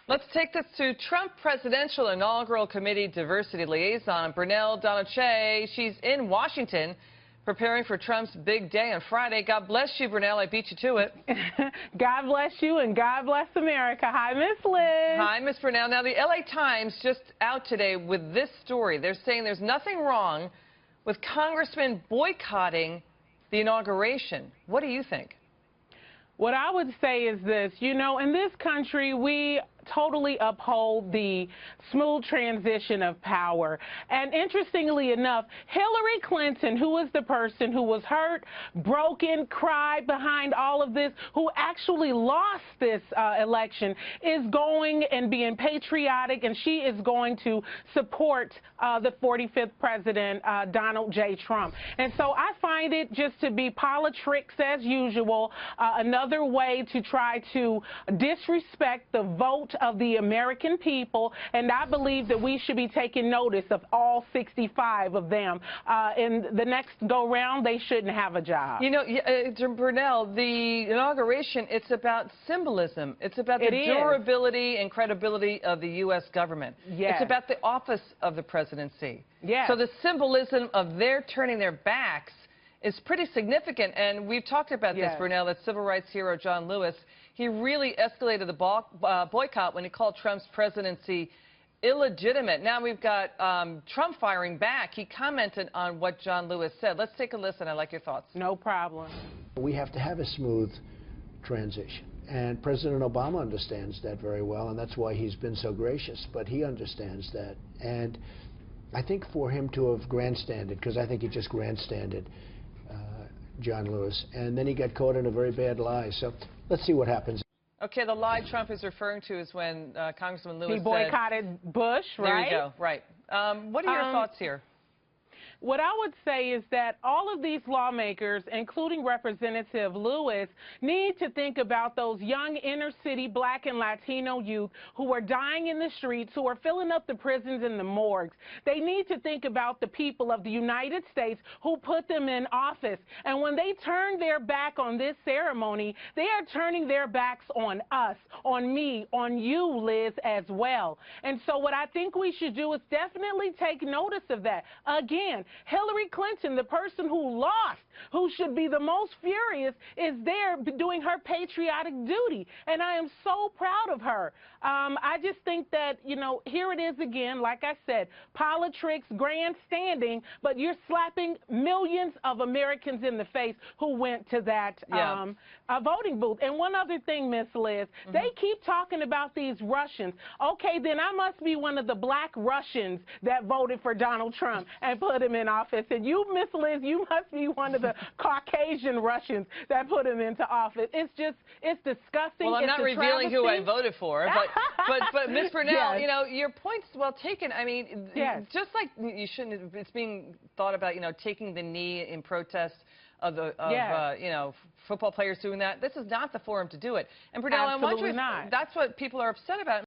Let's take this to Trump Presidential Inaugural Committee Diversity Liaison, Brunell Donald-Kyei. She's in Washington preparing for Trump's big day on Friday. God bless you, Brunell. I beat you to it. God bless you and God bless America. Hi, Miss Liz. Hi, Miss Brunell. Now, the LA Times just out today with this story. They're saying there's nothing wrong with congressmen boycotting the inauguration. What do you think? What I would say is this, in this country, we totally uphold the smooth transition of power. And interestingly enough, Hillary Clinton, who was the person who was hurt, broken, cried behind all of this, who actually lost this election, is going and being patriotic, and she is going to support the 45th president, Donald J. Trump. And so I find it just to be politics as usual, another way to try to disrespect the vote of the American people, and I believe that we should be taking notice of all 65 of them. In the next go-round, they shouldn't have a job. Brunell, the inauguration, it's about symbolism. It's about the durability and credibility of the U.S. government. Yes. It's about the office of the presidency. Yes. So the symbolism of their turning their backs is pretty significant, and we've talked about this, Brunell, that civil rights hero John Lewis, he really escalated the boycott when he called Trump's presidency illegitimate. Now we've got Trump firing back. He commented on what John Lewis said. Let's take a listen. I'd like your thoughts. No problem. We have to have a smooth transition, and President Obama understands that very well, and that's why he's been so gracious, but he understands that. And I think for him to have grandstanded, because I think he just grandstanded John Lewis, and then he got caught in a very bad lie. So let's see what happens. Okay, the lie Trump is referring to is when Congressman Lewis he boycotted Bush, right? There you go, right. What are your thoughts here? What I would say is that all of these lawmakers, including Representative Lewis, need to think about those young inner-city Black and Latino youth who are dying in the streets, who are filling up the prisons and the morgues. They need to think about the people of the United States who put them in office. And when they turn their back on this ceremony, they are turning their backs on us, on me, on you, Liz, as well. And so what I think we should do is definitely take notice of that. Again, Hillary Clinton, the person who lost, who should be the most furious, is there doing her patriotic duty. And I am so proud of her. I just think that, here it is again, like I said, politics, grandstanding, but you're slapping millions of Americans in the face who went to that voting booth. And one other thing, Miss Liz, they keep talking about these Russians. Okay, then I must be one of the Black Russians that voted for Donald Trump and put him in office. And you, Miss Liz, you must be one of the Caucasian Russians that put him into office. It's disgusting. Well, I'm not revealing who I voted for, but Ms. Brunell, your point's well taken. I mean, just like you shouldn't, it's being thought about, taking the knee in protest of football players doing that. This is not the forum to do it. And Brunell, Absolutely not. that's what people are upset about.